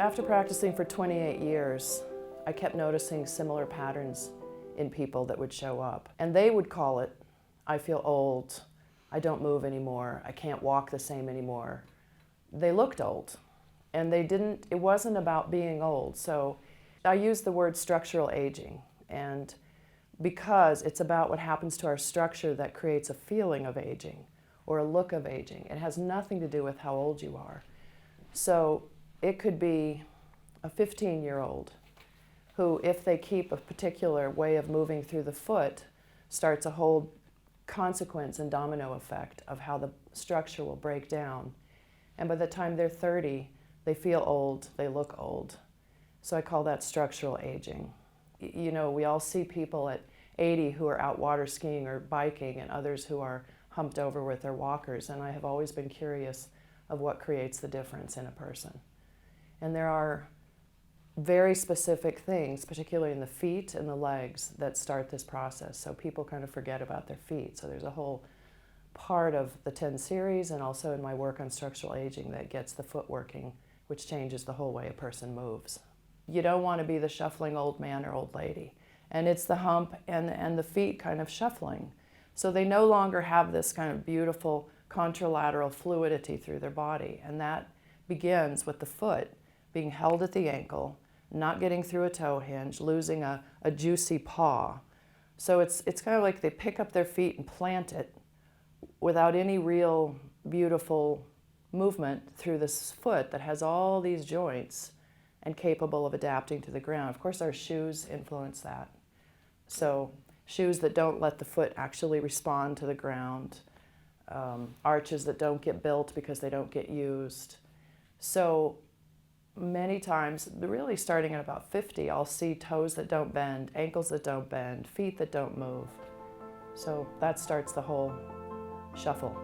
After practicing for 28 years, I kept noticing similar patterns in people that would show up. And they would call it, I feel old, I don't move anymore, I can't walk the same anymore. They looked old, and it wasn't about being old. So I use the word structural aging, and because it's about what happens to our structure that creates a feeling of aging or a look of aging. It has nothing to do with how old you are. So it could be a 15-year-old who, if they keep a particular way of moving through the foot, starts a whole consequence and domino effect of how the structure will break down. And by the time they're 30, they feel old, they look old. So I call that structural aging. You know, we all see people at 80 who are out water skiing or biking, and others who are humped over with their walkers, and I have always been curious of what creates the difference in a person. And there are very specific things, particularly in the feet and the legs, that start this process. So people kind of forget about their feet. So there's a whole part of the 10 series and also in my work on structural aging that gets the foot working, which changes the whole way a person moves. You don't want to be the shuffling old man or old lady. And it's the hump and the feet kind of shuffling. So they no longer have this kind of beautiful contralateral fluidity through their body. And that begins with the foot being held at the ankle, not getting through a toe hinge, losing a juicy paw. So it's kind of like they pick up their feet and plant it without any real beautiful movement through this foot that has all these joints and capable of adapting to the ground. Of course, our shoes influence that. So shoes that don't let the foot actually respond to the ground, arches that don't get built because they don't get used. So many times, really starting at about 50, I'll see toes that don't bend, ankles that don't bend, feet that don't move. So that starts the whole shuffle.